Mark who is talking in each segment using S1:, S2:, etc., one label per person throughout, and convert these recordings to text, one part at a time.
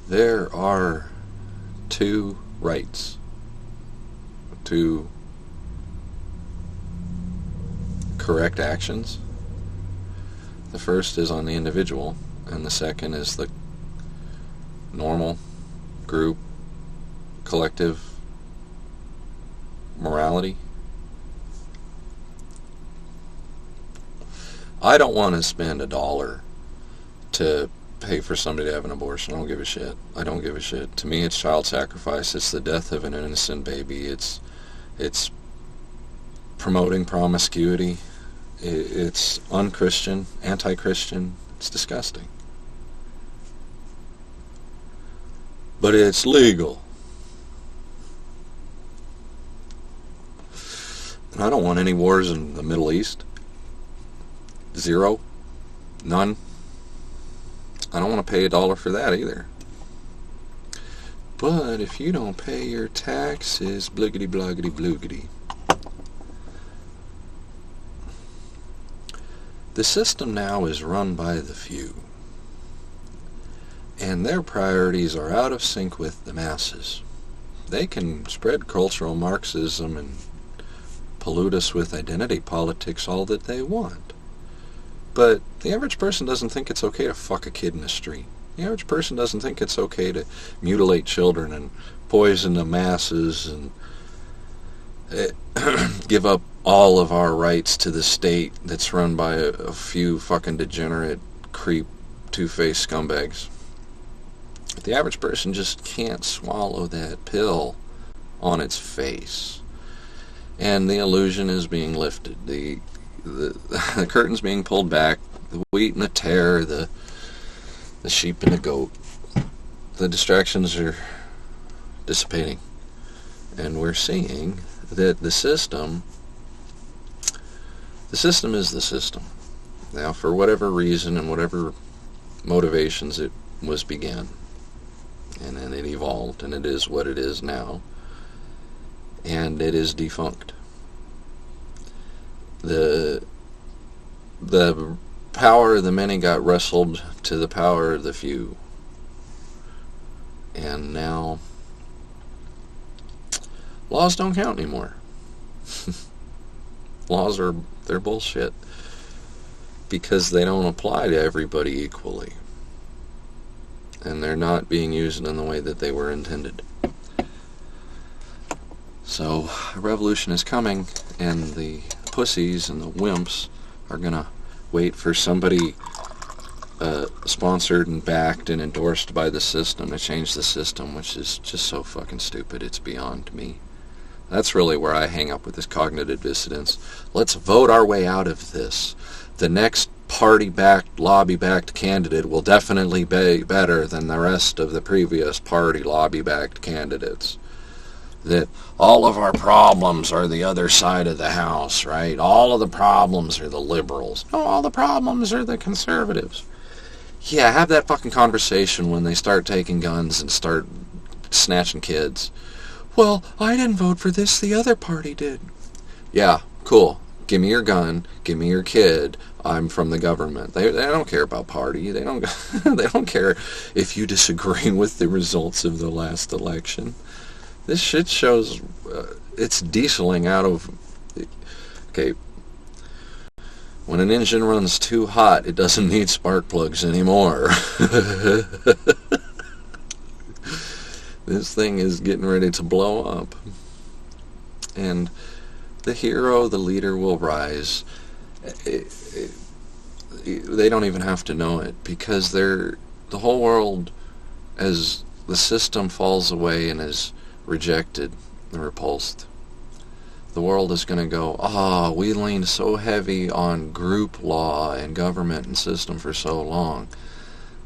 S1: There are two rights to correct actions. The first is on the individual, and the second is the normal, group, collective morality. I don't want to spend $1 to pay for somebody to have an abortion. I don't give a shit. I don't give a shit. To me, it's child sacrifice. It's the death of an innocent baby. It's promoting promiscuity. It's unchristian, anti-Christian. It's disgusting. But it's legal. And I don't want any wars in the Middle East. Zero. None. I don't want to pay $1 for that either. But if you don't pay your taxes, bliggity bloggity bloogity. The system now is run by the few. And their priorities are out of sync with the masses. They can spread cultural Marxism and pollute us with identity politics all that they want. But the average person doesn't think it's okay to fuck a kid in the street. The average person doesn't think it's okay to mutilate children and poison the masses and give up all of our rights to the state that's run by a few fucking degenerate, creep, two-faced scumbags. But the average person just can't swallow that pill on its face. And the illusion is being lifted. The curtain's being pulled back. The wheat and the tare, the sheep and the goat. The distractions are dissipating. And we're seeing that the system is the system. Now, for whatever reason and whatever motivations it was began, and then it evolved, and it is what it is now, and it is defunct. The power of the many got wrestled to the power of the few. And now laws don't count anymore. Laws they're bullshit because they don't apply to everybody equally. And they're not being used in the way that they were intended. So a revolution is coming, and the pussies and the wimps are gonna wait for somebody sponsored and backed and endorsed by the system to change the system, which is just so fucking stupid. It's beyond me. That's really where I hang up with this cognitive dissonance. Let's vote our way out of this. The next party-backed, lobby-backed candidate will definitely be better than the rest of the previous party lobby-backed candidates. That all of our problems are the other side of the house, right? All of the problems are the liberals. No, all the problems are the conservatives. Yeah, have that fucking conversation when they start taking guns and start snatching kids. Well, I didn't vote for this, the other party did. Yeah, cool. Give me your gun, give me your kid. I'm from the government. They don't care about party. They don't they don't care if you disagree with the results of the last election. This shit shows it's dieseling out of... Okay, when an engine runs too hot, it doesn't need spark plugs anymore. This thing is getting ready to blow up. And the hero, the leader will rise. They don't even have to know it, because the whole world, as the system falls away and is rejected and repulsed, the world is going to go, we leaned so heavy on group law and government and system for so long.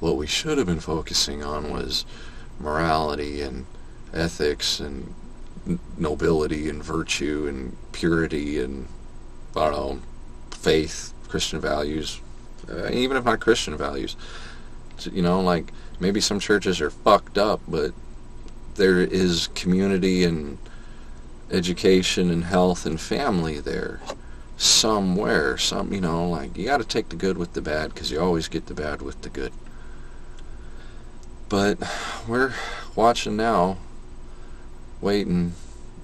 S1: What we should have been focusing on was morality and ethics and nobility and virtue and purity and, I don't know, faith, Christian values, even if not Christian values. You know, like, maybe some churches are fucked up, but there is community and education and health and family there somewhere. You know, like, you got to take the good with the bad, because you always get the bad with the good. But we're watching now, waiting,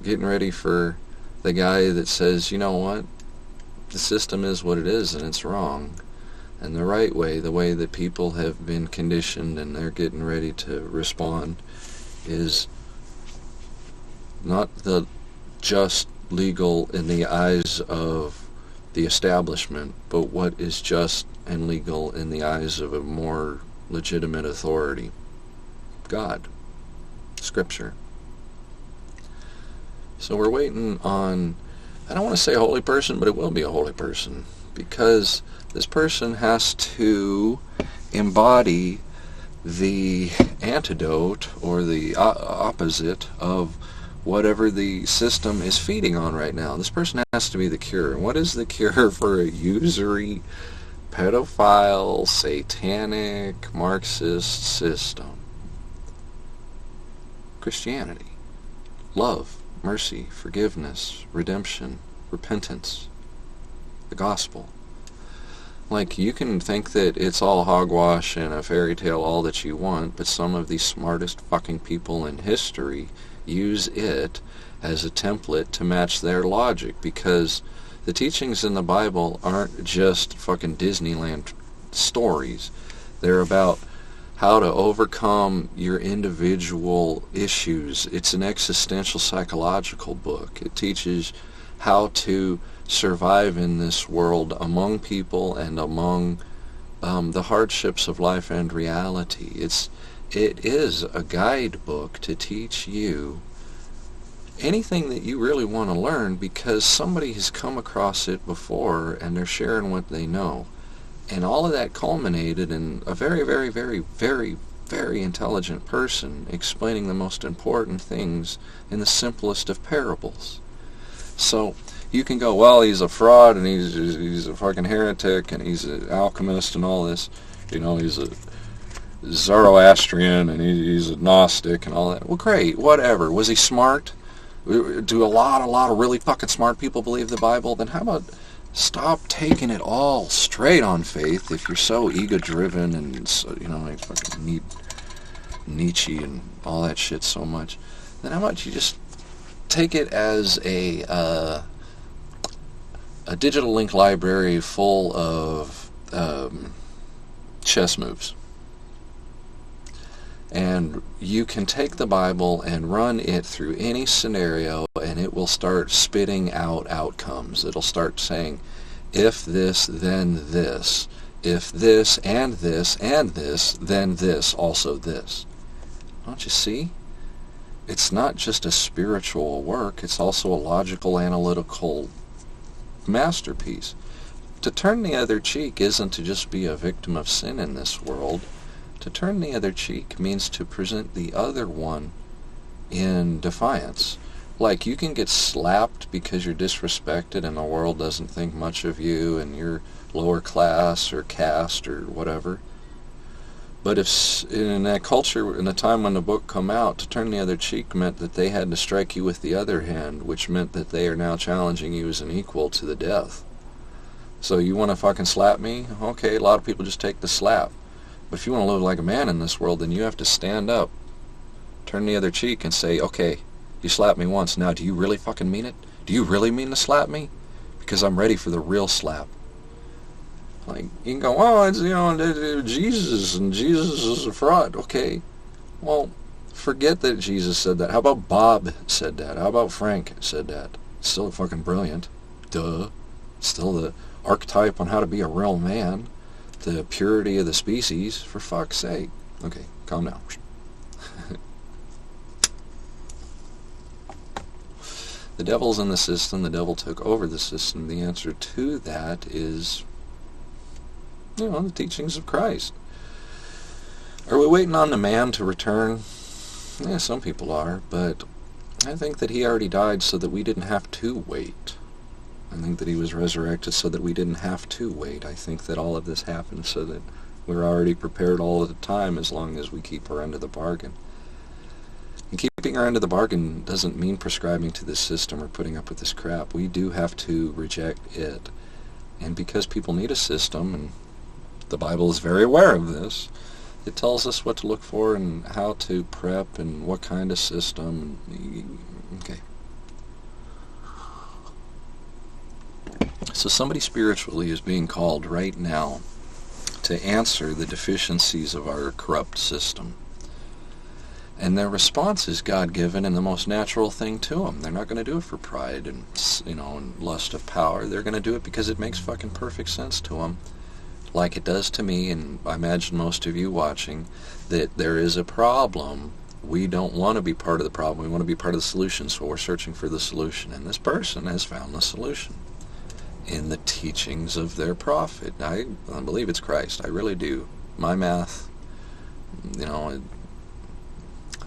S1: getting ready for the guy that says, you know what, the system is what it is and it's wrong. And the right way, the way that people have been conditioned and they're getting ready to respond, is not the just legal in the eyes of the establishment, but what is just and legal in the eyes of a more legitimate authority. God. Scripture. So we're waiting on, I don't want to say a holy person, but it will be a holy person, because this person has to embody the antidote or the opposite of whatever the system is feeding on right now. This person has to be the cure. And what is the cure for a usury, pedophile, satanic, Marxist system? Christianity. Love, mercy, forgiveness, redemption, repentance, the gospel. Like, you can think that it's all hogwash and a fairy tale all that you want, but some of the smartest fucking people in history use it as a template to match their logic, because the teachings in the Bible aren't just fucking Disneyland stories. They're about how to overcome your individual issues. It's an existential psychological book. It teaches how to survive in this world among people and among the hardships of life and reality. It is a guidebook to teach you anything that you really want to learn, because somebody has come across it before and they're sharing what they know. And all of that culminated in a very, very, very, very, very intelligent person explaining the most important things in the simplest of parables. So you can go, well, he's a fraud and he's a fucking heretic and he's an alchemist and all this. You know, he's a Zoroastrian and he's a Gnostic and all that. Well, great, whatever. Was he smart? Do a lot of really fucking smart people believe the Bible? Then how about stop taking it all straight on faith if you're so ego-driven and, so, you know, I fucking need Nietzsche and all that shit so much. Then how about you just take it as a digital link library full of chess moves. And you can take the Bible and run it through any scenario and it will start spitting out outcomes. It'll start saying, if this, then this. If this, and this, and this, then this, also this. Don't you see? It's not just a spiritual work, it's also a logical, analytical masterpiece. To turn the other cheek isn't to just be a victim of sin in this world. To turn the other cheek means to present the other one in defiance. Like, you can get slapped because you're disrespected and the world doesn't think much of you and you're lower class or caste or whatever. But if in that culture, in the time when the book come out, to turn the other cheek meant that they had to strike you with the other hand, which meant that they are now challenging you as an equal to the death. So you want to fucking slap me? Okay, a lot of people just take the slap. But if you want to live like a man in this world, then you have to stand up, turn the other cheek and say, okay, you slapped me once, now do you really fucking mean it? Do you really mean to slap me? Because I'm ready for the real slap. Like, you can go, oh, it's, you know, Jesus, and Jesus is a fraud. Okay, well, forget that Jesus said that. How about Bob said that? How about Frank said that? Still fucking brilliant. Duh. Still the archetype on how to be a real man. The purity of the species, for fuck's sake. Okay, calm down. The devil's in the system. The devil took over the system. The answer to that is, you know, the teachings of Christ. Are we waiting on the man to return? Yeah, some people are, but I think that he already died so that we didn't have to wait. I think that he was resurrected so that we didn't have to wait. I think that all of this happened so that we're already prepared all of the time, as long as we keep our end of the bargain. And keeping our end of the bargain doesn't mean prescribing to this system or putting up with this crap. We do have to reject it. And because people need a system, and the Bible is very aware of this, It tells us what to look for and how to prep and what kind of system. Okay. So somebody spiritually is being called right now to answer the deficiencies of our corrupt system. And their response is God-given and the most natural thing to them. They're not going to do it for pride and, and lust of power. They're going to do it because it makes fucking perfect sense to them, like it does to me, and I imagine most of you watching, that there is a problem. We don't want to be part of the problem. We want to be part of the solution, so we're searching for the solution. And this person has found the solution in the teachings of their prophet. I believe it's Christ. I really do. My math, I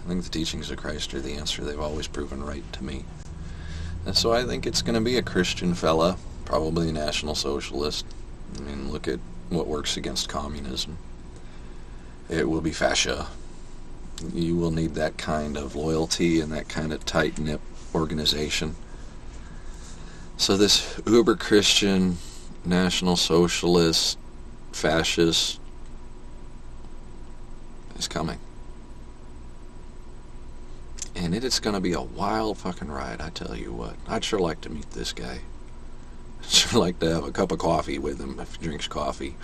S1: think the teachings of Christ are the answer. They've always proven right to me. And so I think it's going to be a Christian fella, probably a National Socialist. I mean, look at what works against communism. It will be fascia. You will need that kind of loyalty and that kind of tight-knit organization. So this uber-Christian, National Socialist, fascist is coming. And it is going to be a wild fucking ride, I tell you what. I'd sure like to meet this guy. I'd sure like to have a cup of coffee with him if he drinks coffee.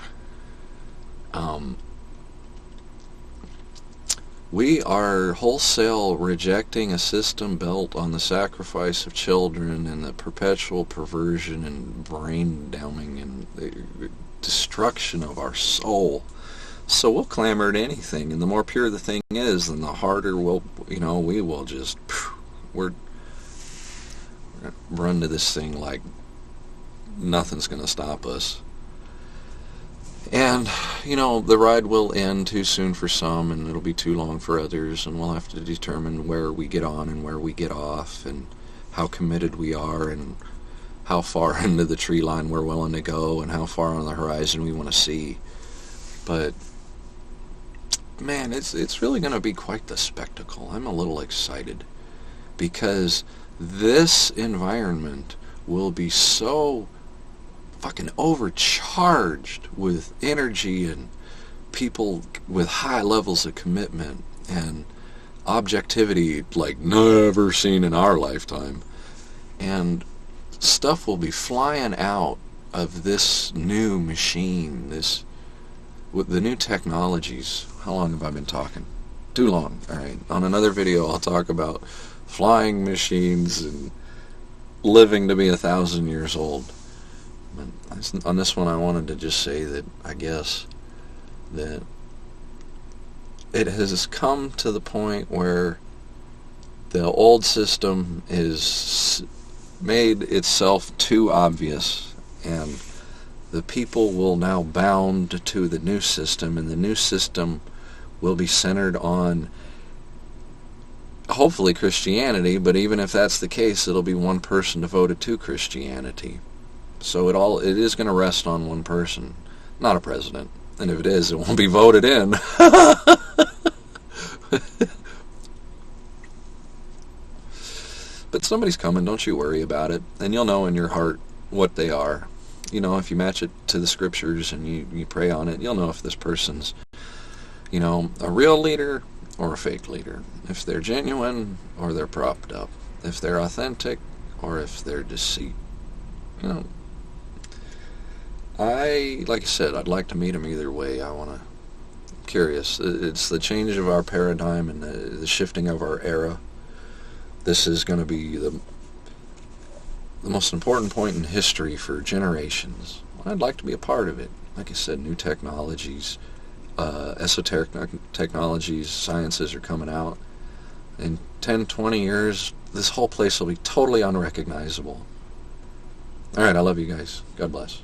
S1: We are wholesale rejecting a system built on the sacrifice of children and the perpetual perversion and brain dumbing and the destruction of our soul. So we'll clamor to anything, and the more pure the thing is, then the harder we will just, we're going to run to this thing like nothing's going to stop us. And, the ride will end too soon for some, and it'll be too long for others, and we'll have to determine where we get on and where we get off, and how committed we are, and how far into the tree line we're willing to go, and how far on the horizon we want to see. But man, it's really going to be quite the spectacle. I'm a little excited because this environment will be so fucking overcharged with energy and people with high levels of commitment and objectivity like never seen in our lifetime. And stuff will be flying out of this new machine, with the new technologies. How long have I been talking? Too long. All right. On another video, I'll talk about flying machines and living to be 1,000 years old. But on this one, I wanted to just say that I guess that it has come to the point where the old system is made itself too obvious, and the people will now bound to the new system, and the new system will be centered on hopefully Christianity, but even if that's the case, it'll be one person devoted to Christianity. So it is going to rest on one person, not a president. And if it is, it won't be voted in. But somebody's coming, don't you worry about it. And you'll know in your heart what they are. If you match it to the scriptures and you pray on it, you'll know if this person's, a real leader or a fake leader. If they're genuine or they're propped up. If they're authentic or if they're deceit. Like I said, I'd like to meet him either way. I'm curious. It's the change of our paradigm and the shifting of our era. This is going to be the most important point in history for generations. I'd like to be a part of it. Like I said, new technologies, esoteric technologies, sciences are coming out. In 10, 20 years, this whole place will be totally unrecognizable. All right, I love you guys. God bless.